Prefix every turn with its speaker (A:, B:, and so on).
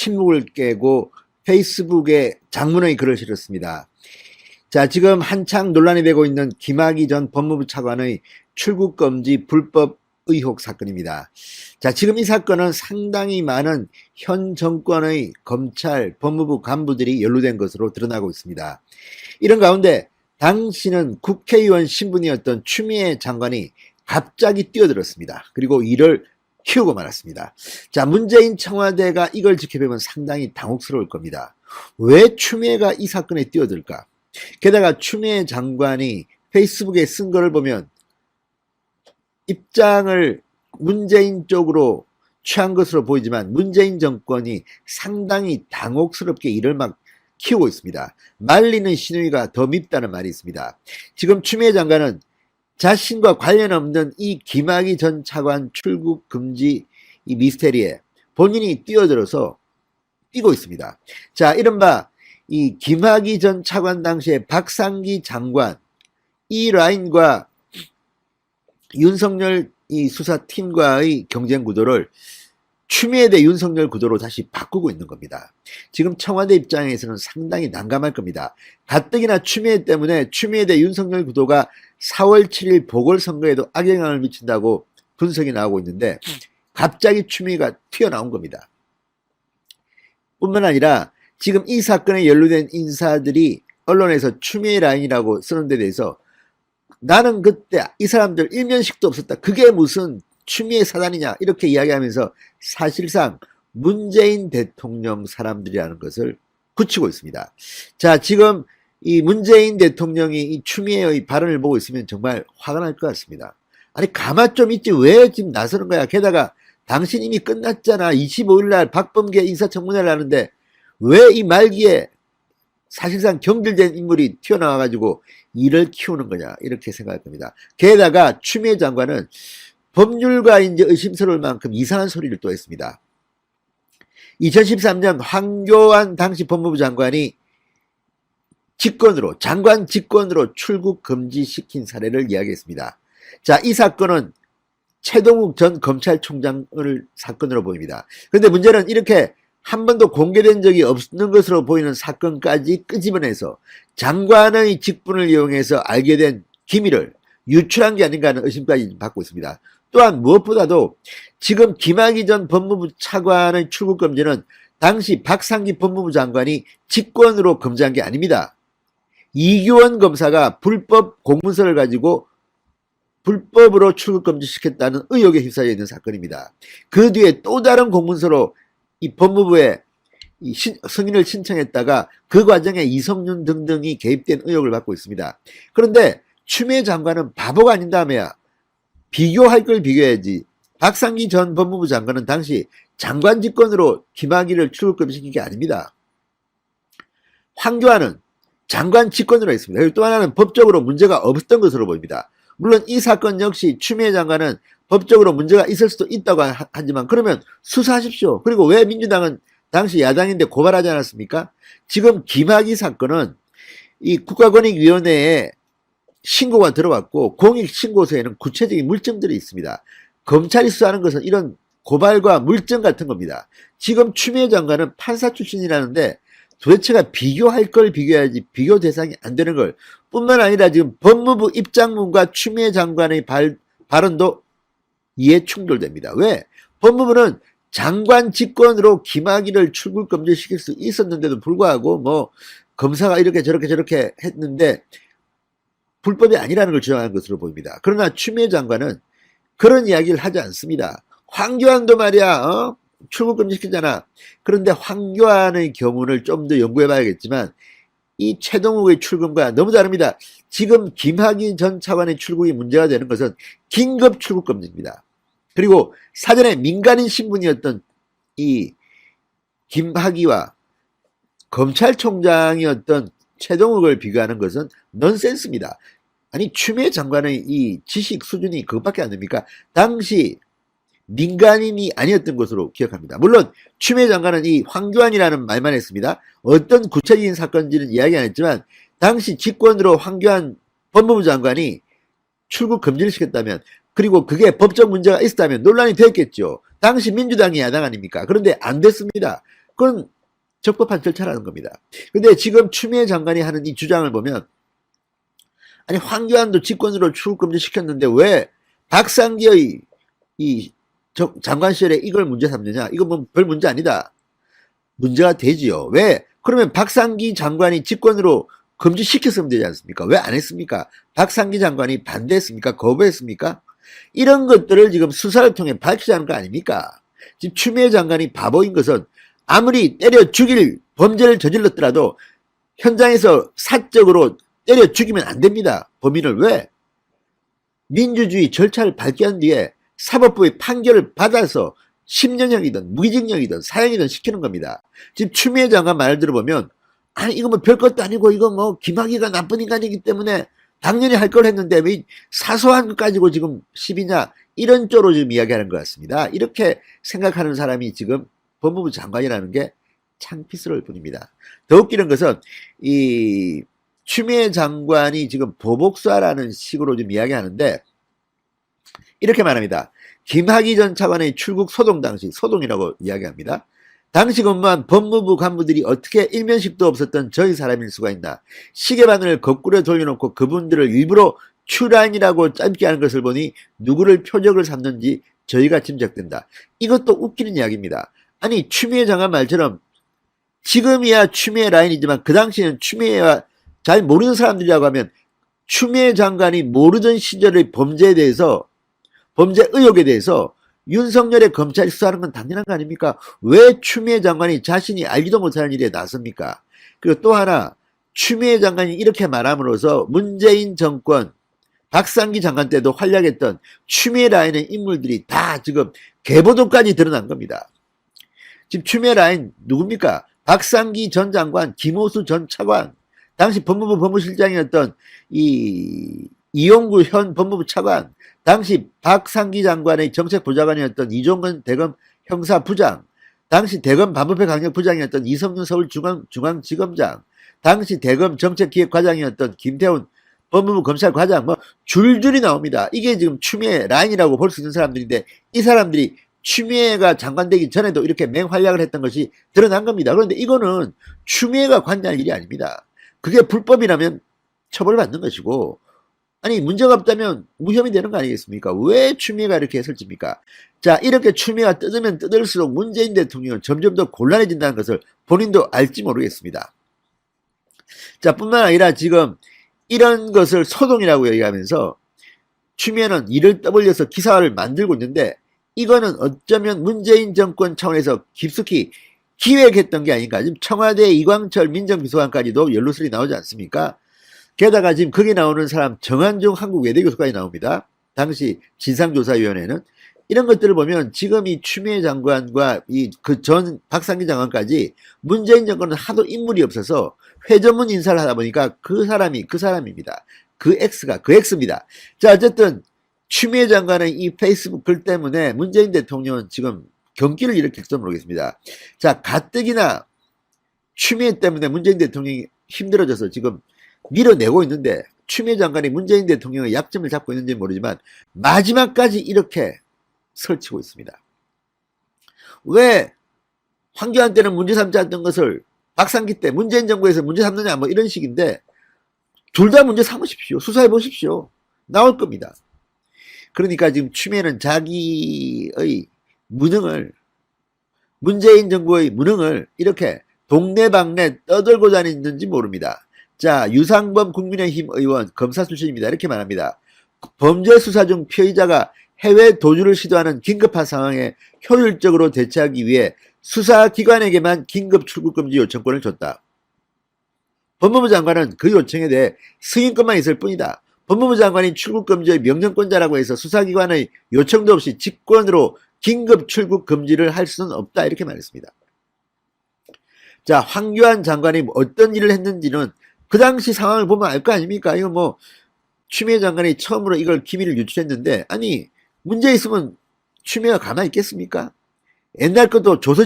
A: 침묵을 깨고 페이스북에 장문의 글을 실었습니다. 자, 지금 한창 논란이 되고 있는 김학의 전 법무부 차관의 출국금지 불법 의혹 사건입니다. 자, 지금 이 사건은 상당히 많은 현 정권의 검찰, 법무부 간부들이 연루된 것으로 드러나고 있습니다. 이런 가운데 당시는 국회의원 신분이었던 추미애 장관이 갑자기 뛰어들었습니다. 그리고 이를 키우고 말았습니다. 자, 문재인 청와대가 이걸 지켜보면 상당히 당혹스러울 겁니다. 왜 추미애가 이 사건에 뛰어들까? 게다가 추미애 장관이 페이스북에 쓴 거를 보면 입장을 문재인 쪽으로 취한 것으로 보이지만 문재인 정권이 상당히 당혹스럽게 이를 막 키우고 있습니다. 말리는 시누이가 더 밉다는 말이 있습니다. 지금 추미애 장관은 자신과 관련 없는 이 김학의 전 차관 출국 금지 이 미스테리에 본인이 뛰어들어서 뛰고 있습니다. 자, 이른바 이 김학의 전 차관 당시에 박상기 장관 이 라인과 윤석열 이 수사팀과의 경쟁 구도를 추미애 대 윤석열 구도로 다시 바꾸고 있는 겁니다. 지금 청와대 입장에서는 상당히 난감할 겁니다. 가뜩이나 추미애 때문에 추미애 대 윤석열 구도가 4월 7일 보궐선거에도 악영향을 미친다고 분석이 나오고 있는데 갑자기 추미애가 튀어나온 겁니다. 뿐만 아니라 지금 이 사건에 연루된 인사들이 언론에서 추미애 라인이라고 쓰는 데 대해서 나는 그때 이 사람들 일면식도 없었다. 그게 무슨 추미애 사단이냐 이렇게 이야기하면서 사실상 문재인 대통령 사람들이라는 것을 굳히고 있습니다. 자, 지금 이 문재인 대통령이 이 추미애의 발언을 보고 있으면 정말 화가 날 것 같습니다. 아니 가만 좀 있지 왜 지금 나서는 거야. 게다가 당신 이미 끝났잖아. 25일날 박범계 인사청문회를 하는데 왜 이 말기에 사실상 경질된 인물이 튀어나와가지고 이를 키우는 거냐 이렇게 생각할 겁니다. 게다가 추미애 장관은 법률가 이제 의심스러울 만큼 이상한 소리를 또 했습니다. 2013년 황교안 당시 법무부 장관이 직권으로 장관 직권으로 출국 금지시킨 사례를 이야기했습니다. 자, 이 사건은 최동욱 전 검찰총장을 사건으로 보입니다. 그런데 문제는 이렇게 한 번도 공개된 적이 없는 것으로 보이는 사건까지 끄집어내서 장관의 직분을 이용해서 알게 된 기밀을 유출한 게 아닌가 하는 의심까지 받고 있습니다. 또한 무엇보다도 지금 김학의 전 법무부 차관의 출국 금지는 당시 박상기 법무부 장관이 직권으로 금지한 게 아닙니다. 이규원 검사가 불법 공문서를 가지고 불법으로 출국 금지시켰다는 의혹에 휩싸여 있는 사건입니다. 그 뒤에 또 다른 공문서로 이 법무부에 승인을 신청했다가 그 과정에 이성윤 등등이 개입된 의혹을 받고 있습니다. 그런데 추미애 장관은 바보가 아닌다며야 비교할 걸 비교해야지. 박상기 전 법무부 장관은 당시 장관 직권으로 김학의를 출국금지시킨 게 아닙니다. 황교안은 장관 직권으로 했습니다. 그리고 또 하나는 법적으로 문제가 없었던 것으로 보입니다. 물론 이 사건 역시 추미애 장관은 법적으로 문제가 있을 수도 있다고 하지만 그러면 수사하십시오. 그리고 왜 민주당은 당시 야당인데 고발하지 않았습니까? 지금 김학의 사건은 이 국가권익위원회에 신고가 들어왔고 공익신고서에는 구체적인 물증들이 있습니다. 검찰이 수사하는 것은 이런 고발과 물증 같은 겁니다. 지금 추미애 장관은 판사 출신이라는데 도대체가 비교할 걸 비교해야지 비교 대상이 안 되는 걸 뿐만 아니라 지금 법무부 입장문과 추미애 장관의 발언도 이해 충돌됩니다. 왜? 법무부는 장관 직권으로 김학의를 출국 금지시킬 수 있었는데도 불구하고 뭐 검사가 이렇게 저렇게 했는데 불법이 아니라는 걸 주장하는 것으로 보입니다. 그러나 추미애 장관은 그런 이야기를 하지 않습니다. 황교안도 말이야 출국 금지시키잖아. 그런데 황교안의 경우를 좀 더 연구해 봐야겠지만 이 최동욱의 출국과 너무 다릅니다. 지금 김학의 전 차관의 출국이 문제가 되는 것은 긴급 출국 금지입니다. 그리고 사전에 민간인 신분이었던 이 김학의와 검찰총장이었던 최동욱을 비교하는 것은 넌센스입니다. 아니 추미애 장관의 이 지식 수준이 그것밖에 안 됩니까? 당시 민간인이 아니었던 것으로 기억합니다. 물론 추미애 장관은 이 황교안이라는 말만 했습니다. 어떤 구체적인 사건인지는 이야기 안 했지만 당시 직권으로 황교안 법무부 장관이 출국 금지를 시켰다면 그리고 그게 법적 문제가 있었다면 논란이 됐겠죠. 당시 민주당이 야당 아닙니까? 그런데 안 됐습니다. 그건 적법한 절차라는 겁니다. 근데 지금 추미애 장관이 하는 이 주장을 보면, 아니 황교안도 직권으로 출국금지 시켰는데 왜 박상기의 이 장관 시절에 이걸 문제 삼느냐? 이건 뭐 별 문제 아니다. 문제가 되지요. 왜? 그러면 박상기 장관이 직권으로 금지시켰으면 되지 않습니까? 왜 안 했습니까? 박상기 장관이 반대했습니까? 거부했습니까? 이런 것들을 지금 수사를 통해 밝히자는 거 아닙니까? 지금 추미애 장관이 바보인 것은 아무리 때려 죽일 범죄를 저질렀더라도 현장에서 사적으로 때려 죽이면 안 됩니다. 범인을. 왜? 민주주의 절차를 밟게 한 뒤에 사법부의 판결을 받아서 10년형이든 무기징역이든 사형이든 시키는 겁니다. 지금 추미애 장관 말 들어보면, 아니 이거 뭐 별것도 아니고 이거 뭐 김학의가 나쁜 인간이기 때문에 당연히 할 걸 했는데 왜 사소한 것 가지고 지금 시비냐, 이런 쪽으로 지금 이야기하는 것 같습니다. 이렇게 생각하는 사람이 지금 법무부 장관이라는 게 창피스러울 뿐입니다. 더 웃기는 것은 이 추미애 장관이 지금 보복수하라는 식으로 좀 이야기하는데, 이렇게 말합니다. 김학의 전 차관의 출국 소동 당시, 소동이라고 이야기합니다. 당시 근무한 법무부 간부들이 어떻게 일면식도 없었던 저희 사람일 수가 있나. 시계바늘을 거꾸로 돌려놓고 그분들을 일부러 출안이라고 짧게 하는 것을 보니 누구를 표적을 삼는지 저희가 짐작된다. 이것도 웃기는 이야기입니다. 아니 추미애 장관 말처럼 지금이야 추미애 라인이지만 그 당시에는 추미애와 잘 모르는 사람들이라고 하면 추미애 장관이 모르던 시절의 범죄에 대해서, 범죄 의혹에 대해서 윤석열의 검찰이 수사하는 건 당연한 거 아닙니까? 왜 추미애 장관이 자신이 알지도 못하는 일에 나섭니까? 그리고 또 하나, 추미애 장관이 이렇게 말함으로써 문재인 정권 박상기 장관 때도 활약했던 추미애 라인의 인물들이 다 지금 개보도까지 드러난 겁니다. 지금 추미애 라인 누굽니까? 박상기 전 장관, 김호수 전 차관, 당시 법무부 법무실장이었던 이용구 현 법무부 차관, 당시 박상기 장관의 정책부장관이었던 이종건 대검 형사부장, 당시 대검 반부패 강력부장이었던 이성윤 서울중앙지검장, 당시 대검 정책기획과장이었던 김태훈 법무부 검찰과장, 뭐 줄줄이 나옵니다. 이게 지금 추미애 라인이라고 볼 수 있는 사람들인데, 이 사람들이 추미애가 장관 되기 전에도 이렇게 맹활약을 했던 것이 드러난 겁니다. 그런데 이거는 추미애가 관여할 일이 아닙니다. 그게 불법이라면 처벌받는 것이고, 아니 문제가 없다면 무혐의 되는 거 아니겠습니까? 왜 추미애가 이렇게 했을지입니까? 자, 이렇게 추미애가 뜯으면 뜯을수록 문재인 대통령은 점점 더 곤란해진다는 것을 본인도 알지 모르겠습니다. 자, 뿐만 아니라 지금 이런 것을 소동이라고 얘기하면서 추미애는 이를 떠벌려서 기사를 만들고 있는데, 이거는 어쩌면 문재인 정권 차원에서 깊숙이 기획했던 게 아닌가. 지금 청와대 이광철 민정비서관까지도 연루설이 나오지 않습니까? 게다가 지금 거기 나오는 사람 정한종 한국 외대교수까지 나옵니다. 당시 진상조사위원회는. 이런 것들을 보면 지금 이 추미애 장관과 그 전 박상기 장관까지 문재인 정권은 하도 인물이 없어서 회전문 인사를 하다 보니까 그 사람입니다. 그 X입니다. 자, 어쨌든 추미애 장관의 이 페이스북 글 때문에 문재인 대통령은 지금 경기를 일으킬지도 모르겠습니다. 자, 가뜩이나 추미애 때문에 문재인 대통령이 힘들어져서 지금 밀어내고 있는데, 추미애 장관이 문재인 대통령의 약점을 잡고 있는지 모르지만 마지막까지 이렇게 설치고 있습니다. 왜 황교안 때는 문제 삼지 않던 것을 박상기 때 문재인 정부에서 문제 삼느냐, 뭐 이런 식인데, 둘 다 문제 삼으십시오. 수사해 보십시오. 나올 겁니다. 그러니까 지금 추미애는 자기의 무능을, 문재인 정부의 무능을 이렇게 동네방네 떠들고 다니는지 모릅니다. 자, 유상범 국민의힘 의원 검사 출신입니다. 이렇게 말합니다. 범죄 수사 중 피의자가 해외 도주를 시도하는 긴급한 상황에 효율적으로 대처하기 위해 수사기관에게만 긴급 출국금지 요청권을 줬다. 법무부 장관은 그 요청에 대해 승인권만 있을 뿐이다. 법무부 장관이 출국금지의 명령권자라고 해서 수사기관의 요청도 없이 직권으로 긴급 출국금지를 할 수는 없다. 이렇게 말했습니다. 자, 황교안 장관이 어떤 일을 했는지는 그 당시 상황을 보면 알 거 아닙니까? 이거 뭐 추미애 장관이 처음으로 이걸 기밀을 유출했는데, 아니 문제 있으면 추미애가 가만히 있겠습니까? 옛날 것도 조선